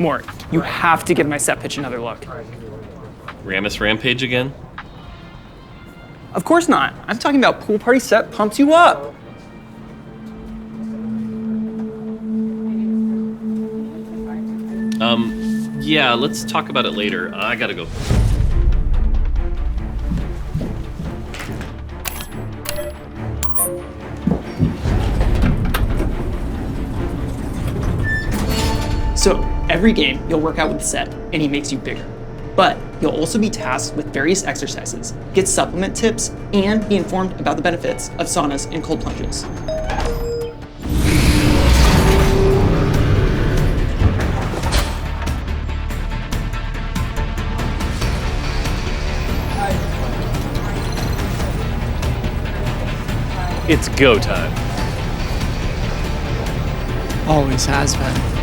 Mort, you have to give my set pitch another look. Rammus Rampage again? Of course not. I'm talking about Pool Party Set pumps you up. Yeah, let's talk about it later. I gotta go. So every game, you'll work out with the set, and he makes you bigger. But you'll also be tasked with various exercises, get supplement tips, and be informed about the benefits of saunas and cold plunges. It's go time. Always has been.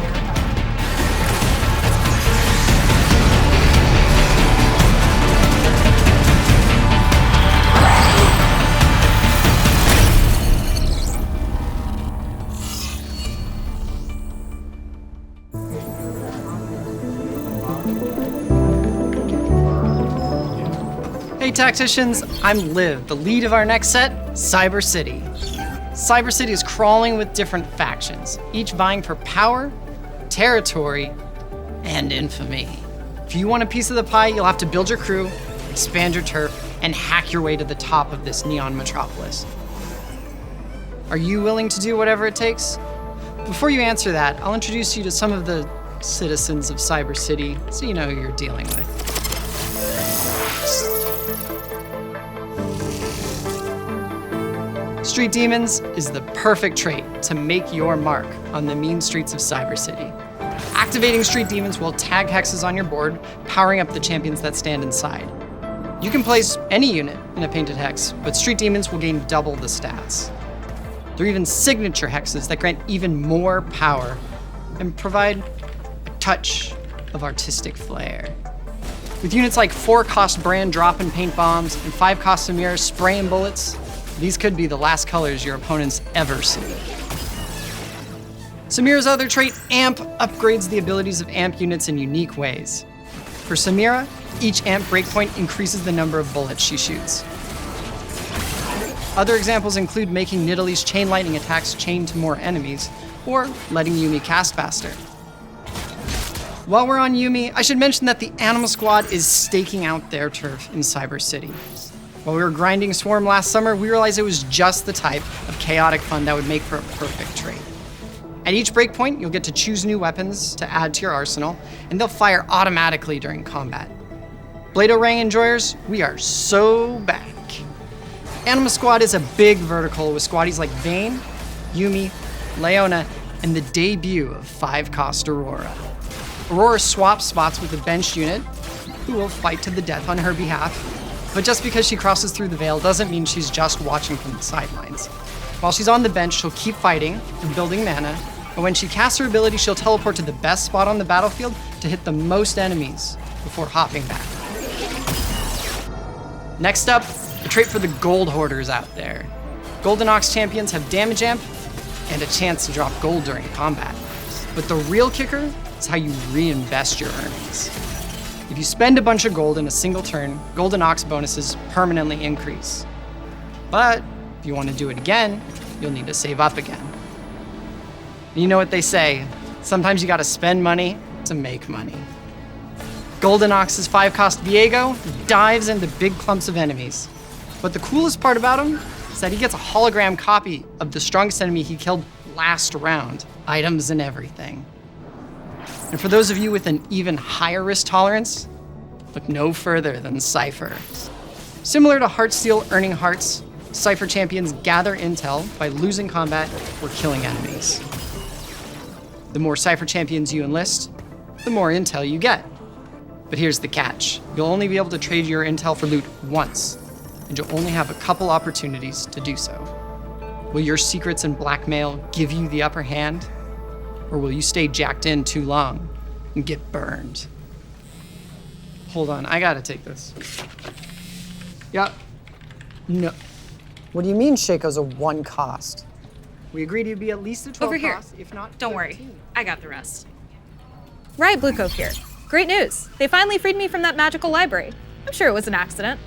Hey Tacticians, I'm Liv, the lead of our next set, Cyber City. Cyber City is crawling with different factions, each vying for power, territory, and infamy. If you want a piece of the pie, you'll have to build your crew, expand your turf, and hack your way to the top of this neon metropolis. Are you willing to do whatever it takes? Before you answer that, I'll introduce you to some of the citizens of Cyber City so you know who you're dealing with. Street Demons is the perfect trait to make your mark on the mean streets of Cyber City. Activating Street Demons will tag hexes on your board, powering up the champions that stand inside. You can place any unit in a painted hex, but Street Demons will gain double the stats. There are even signature hexes that grant even more power and provide a touch of artistic flair. With units like 4-cost Brand drop and paint bombs and 5-cost Samira spray and bullets, these could be the last colors your opponents ever see. Samira's other trait, Amp, upgrades the abilities of Amp units in unique ways. For Samira, each Amp breakpoint increases the number of bullets she shoots. Other examples include making Nidalee's chain lightning attacks chain to more enemies, or letting Yuumi cast faster. While we're on Yuumi, I should mention that the Animal Squad is staking out their turf in Cyber City. While we were grinding Swarm last summer, we realized it was just the type of chaotic fun that would make for a perfect trait. At each breakpoint, you'll get to choose new weapons to add to your arsenal, and they'll fire automatically during combat. Blade Rang enjoyers, we are so back. Anima Squad is a big vertical with squaddies like Vayne, Yuumi, Leona, and the debut of 5-cost Aurora. Aurora swaps spots with a benched unit, who will fight to the death on her behalf. But just because she crosses through the veil doesn't mean she's just watching from the sidelines. While she's on the bench, she'll keep fighting and building mana, and when she casts her ability, she'll teleport to the best spot on the battlefield to hit the most enemies before hopping back. Next up, a trait for the gold hoarders out there. Golden Ox champions have damage amp and a chance to drop gold during combat. But the real kicker is how you reinvest your earnings. If you spend a bunch of gold in a single turn, Golden Ox bonuses permanently increase. But if you want to do it again, you'll need to save up again. You know what they say, sometimes you gotta spend money to make money. Golden Ox's 5-cost Viego dives into big clumps of enemies. But the coolest part about him is that he gets a hologram copy of the strongest enemy he killed last round, items and everything. And for those of you with an even higher risk tolerance, look no further than Cypher. Similar to Heartsteel earning hearts, Cypher champions gather intel by losing combat or killing enemies. The more Cypher champions you enlist, the more intel you get. But here's the catch. You'll only be able to trade your intel for loot once, and you'll only have a couple opportunities to do so. Will your secrets and blackmail give you the upper hand? Or will you stay jacked in too long and get burned? Hold on, I gotta take this. Yeah. No. What do you mean Shaco's a 1 cost? We agreed he'd be at least a 12 Over here. cost, if not Don't 13. worry, I got the rest. Riot Blue Cove here. Great news! They finally freed me from that magical library. I'm sure it was an accident.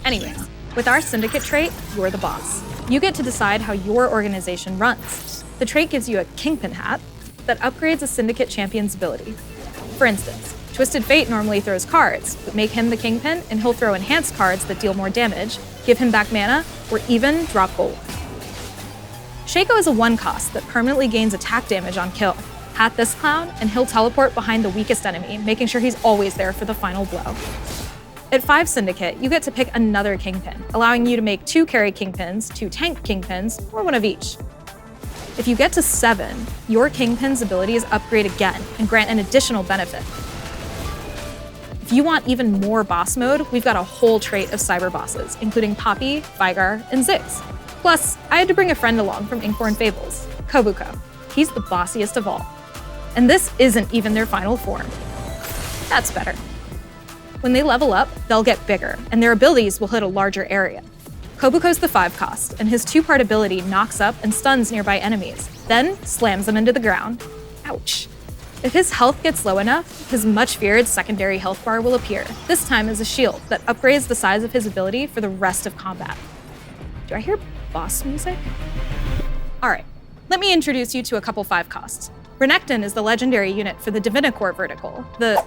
Anyways, with our syndicate trait, you're the boss. You get to decide how your organization runs. The trait gives you a Kingpin hat that upgrades a syndicate champion's ability. For instance, Twisted Fate normally throws cards, but make him the Kingpin and he'll throw enhanced cards that deal more damage, give him back mana, or even drop gold. Shaco is a 1-cost that permanently gains attack damage on kill. Hat this clown, and he'll teleport behind the weakest enemy, making sure he's always there for the final blow. At 5 Syndicate, you get to pick another Kingpin, allowing you to make 2 carry Kingpins, 2 tank Kingpins, or one of each. If you get to 7, your Kingpin's abilities upgrade again and grant an additional benefit. If you want even more boss mode, we've got a whole trait of cyber bosses, including Poppy, Vigar, and Ziggs. Plus, I had to bring a friend along from Inkborn Fables, Kobuko. He's the bossiest of all. And this isn't even their final form. That's better. When they level up, they'll get bigger, and their abilities will hit a larger area. Kobuko's the 5-cost, and his 2-part ability knocks up and stuns nearby enemies, then slams them into the ground. Ouch. If his health gets low enough, his much-feared secondary health bar will appear, this time as a shield that upgrades the size of his ability for the rest of combat. Do I hear boss music? Alright, let me introduce you to a couple 5-costs. Renekton is the legendary unit for the Divinicore vertical, the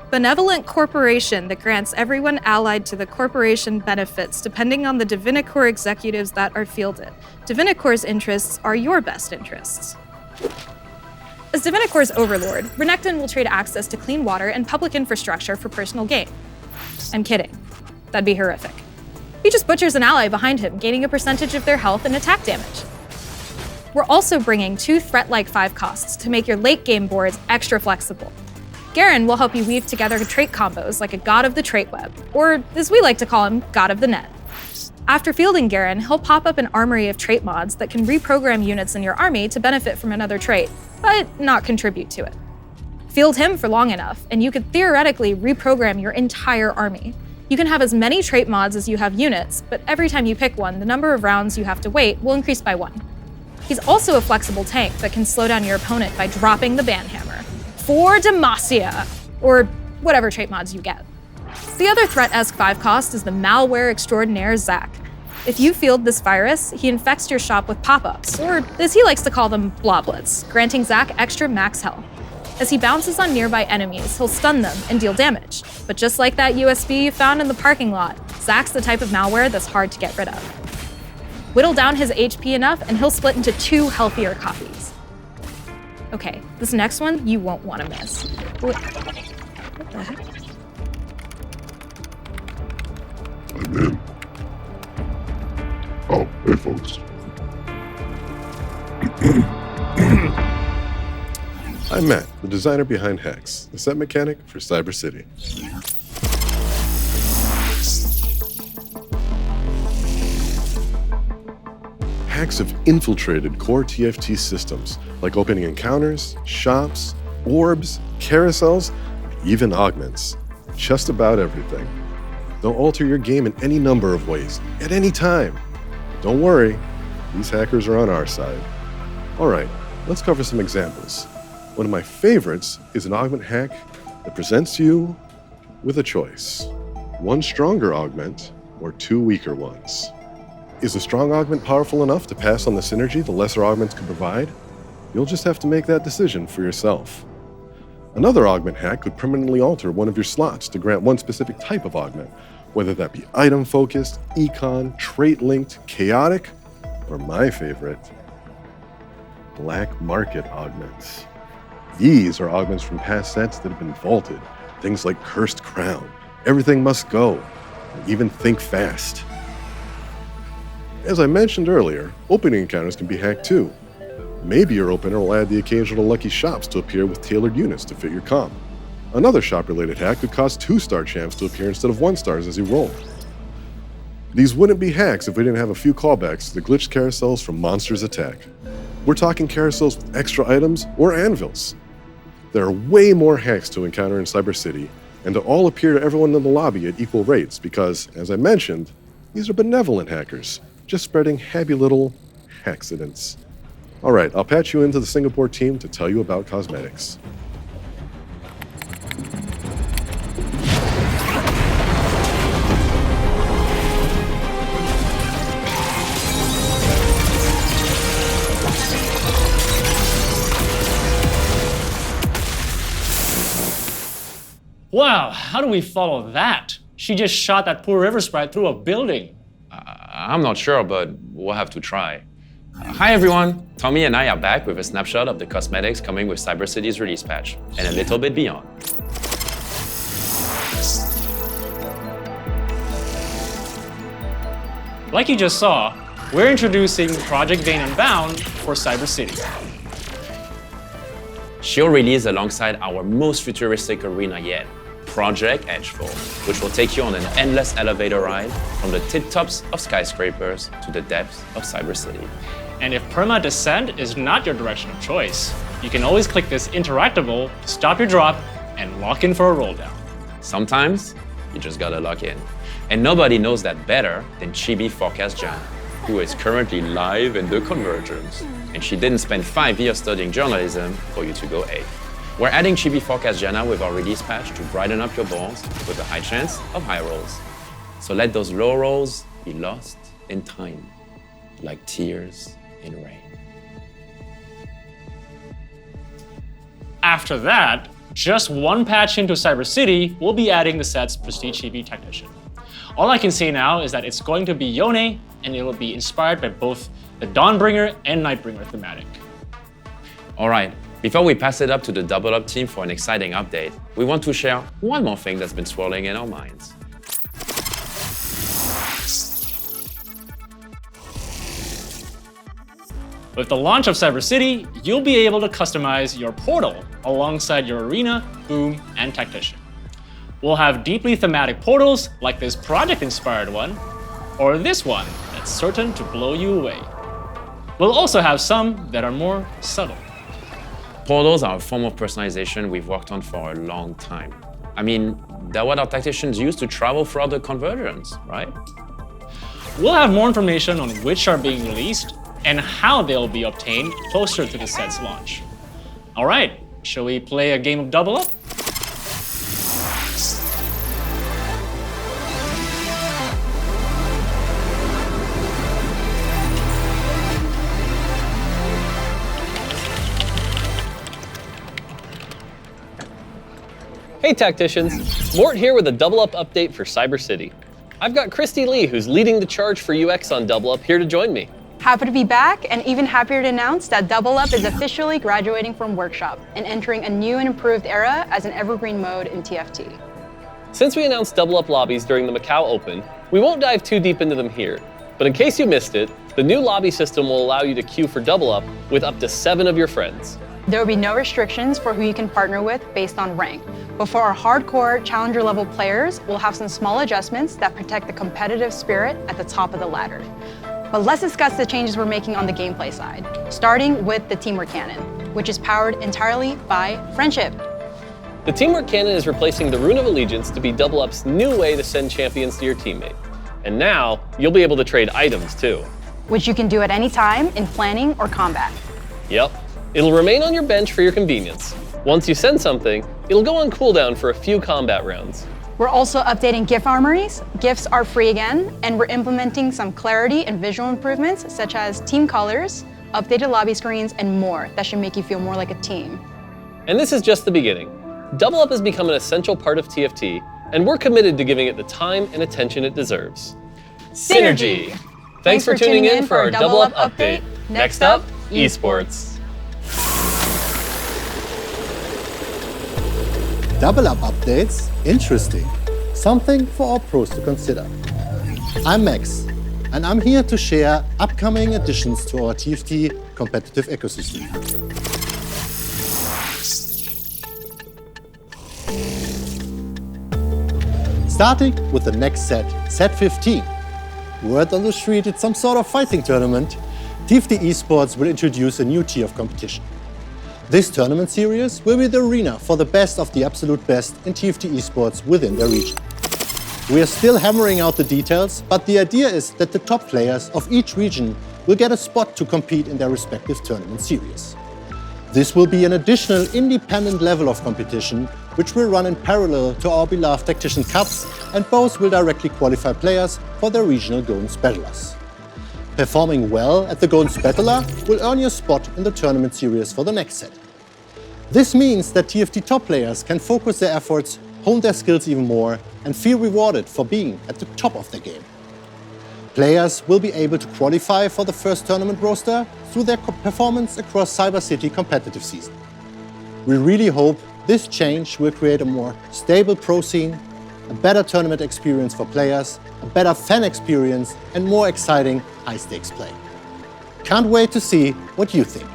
benevolent corporation that grants everyone allied to the corporation benefits depending on the Divinicore executives that are fielded. Divinicore's interests are your best interests. As Divinicore's overlord, Renekton will trade access to clean water and public infrastructure for personal gain. I'm kidding. That'd be horrific. He just butchers an ally behind him, gaining a percentage of their health and attack damage. We're also bringing 2 threat-like 5-costs to make your late-game boards extra flexible. Garen will help you weave together trait combos like a god of the trait web, or as we like to call him, god of the net. After fielding Garen, he'll pop up an armory of trait mods that can reprogram units in your army to benefit from another trait, but not contribute to it. Field him for long enough, and you could theoretically reprogram your entire army. You can have as many trait mods as you have units, but every time you pick one, the number of rounds you have to wait will increase by 1. He's also a flexible tank that can slow down your opponent by dropping the banhammer. For Demacia, or whatever trait mods you get. The other threat-esque 5-cost is the malware extraordinaire Zac. If you field this virus, he infects your shop with pop-ups, or as he likes to call them, bloblets, granting Zac extra max health. As he bounces on nearby enemies, he'll stun them and deal damage. But just like that USB you found in the parking lot, Zac's the type of malware that's hard to get rid of. Whittle down his HP enough and he'll split into 2 healthier copies. Okay, this next one you won't want to miss. What the heck? I'm in. Oh, hey folks. I'm Matt, the designer behind Hex, the set mechanic for Cyber City. Hacks have infiltrated core TFT systems, like opening encounters, shops, orbs, carousels, even augments. Just about everything. They'll alter your game in any number of ways, at any time. Don't worry, these hackers are on our side. Alright, let's cover some examples. One of my favorites is an augment hack that presents you with a choice. 1 stronger augment, or 2 weaker ones. Is a strong augment powerful enough to pass on the synergy the lesser augments can provide? You'll just have to make that decision for yourself. Another augment hack could permanently alter one of your slots to grant one specific type of augment, whether that be item-focused, econ, trait-linked, chaotic, or my favorite, black market augments. These are augments from past sets that have been vaulted, things like Cursed Crown, Everything Must Go, and even Think Fast. As I mentioned earlier, opening encounters can be hacked too. Maybe your opener will add the occasional lucky shops to appear with tailored units to fit your comp. Another shop-related hack could cause 2-star champs to appear instead of 1-stars as you roll. These wouldn't be hacks if we didn't have a few callbacks to the glitched carousels from Monsters Attack. We're talking carousels with extra items or anvils. There are way more hacks to encounter in Cyber City, and to all appear to everyone in the lobby at equal rates because, as I mentioned, these are benevolent hackers, just spreading happy little accidents. Alright, I'll patch you into the Singapore team to tell you about cosmetics. Wow, how do we follow that? She just shot that poor river sprite through a building. I'm not sure, but we'll have to try. Hi everyone, Tommy and I are back with a snapshot of the cosmetics coming with Cyber City's release patch, and a little bit beyond. Like you just saw, we're introducing Project Vane Unbound for Cyber City. She'll release alongside our most futuristic arena yet, Project Edgefall, which will take you on an endless elevator ride from the tip-tops of skyscrapers to the depths of Cyber City. And if perma descent is not your direction of choice, you can always click this interactable, stop your drop, and lock in for a roll down. Sometimes, you just gotta lock in. And nobody knows that better than Chibi Forecast Jana, who is currently live in the Convergence. And she didn't spend 5 years studying journalism for you to go A. We're adding Chibi Forecast Jana with our release patch to brighten up your balls with a high chance of high rolls. So let those low rolls be lost in time, like tears in rain. After that, just one patch into Cyber City, we'll be adding the set's Prestige Chibi Tactician. All I can say now is that it's going to be Yone, and it will be inspired by both the Dawnbringer and Nightbringer thematic. All right, before we pass it up to the Double Up team for an exciting update, we want to share one more thing that's been swirling in our minds. With the launch of Cyber City, you'll be able to customize your portal alongside your arena, boom, and tactician. We'll have deeply thematic portals like this project-inspired one, or this one that's certain to blow you away. We'll also have some that are more subtle. Portals are a form of personalization we've worked on for a long time. I mean, they're what our tacticians use to travel throughout the Convergence, right? We'll have more information on which are being released and how they'll be obtained closer to the set's launch. All right, shall we play a game of Double Up? Hey Tacticians, Mort here with a Double Up update for Cyber City. I've got Christy Lee, who's leading the charge for UX on Double Up, here to join me. Happy to be back, and even happier to announce that Double Up is officially graduating from Workshop and entering a new and improved era as an evergreen mode in TFT. Since we announced Double Up lobbies during the Macau Open, we won't dive too deep into them here. But in case you missed it, the new lobby system will allow you to queue for Double Up with up to 7 of your friends. There will be no restrictions for who you can partner with based on rank. But for our hardcore challenger level players, we'll have some small adjustments that protect the competitive spirit at the top of the ladder. But let's discuss the changes we're making on the gameplay side, starting with the Teamwork Cannon, which is powered entirely by friendship. The Teamwork Cannon is replacing the Rune of Allegiance to be Double Up's new way to send champions to your teammate. And now, you'll be able to trade items too. Which you can do at any time in planning or combat. Yep. It'll remain on your bench for your convenience. Once you send something, it'll go on cooldown for a few combat rounds. We're also updating GIF armories. GIFs are free again, and we're implementing some clarity and visual improvements such as team colors, updated lobby screens, and more that should make you feel more like a team. And this is just the beginning. Double Up has become an essential part of TFT, and we're committed to giving it the time and attention it deserves. Synergy! Thanks for tuning in for our Double Up update. Next up, esports. Double Up updates? Interesting. Something for our pros to consider. I'm Max, and I'm here to share upcoming additions to our TFT competitive ecosystem. Starting with the next set, Set 15. Word on the street, it's some sort of fighting tournament. TFT Esports will introduce a new tier of competition. This tournament series will be the arena for the best of the absolute best in TFT Esports within their region. We are still hammering out the details, but the idea is that the top players of each region will get a spot to compete in their respective tournament series. This will be an additional independent level of competition, which will run in parallel to our beloved Tactician Cups, and both will directly qualify players for their regional Golden Spatulars. Performing well at the Golden Spatula will earn you a spot in the tournament series for the next set. This means that TFT top players can focus their efforts hone their skills even more, and feel rewarded for being at the top of their game. Players will be able to qualify for the first tournament roster through their performance across Cyber City competitive season. We really hope this change will create a more stable pro scene, a better tournament experience for players, a better fan experience, and more exciting high-stakes play. Can't wait to see what you think.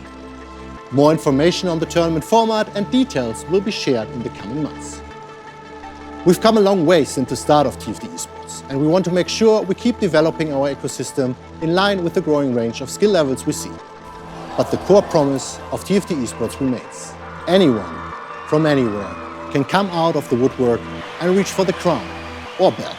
More information on the tournament format and details will be shared in the coming months. We've come a long way since the start of TFT Esports, and we want to make sure we keep developing our ecosystem in line with the growing range of skill levels we see. But the core promise of TFT Esports remains. Anyone, from anywhere, can come out of the woodwork and reach for the crown or belt.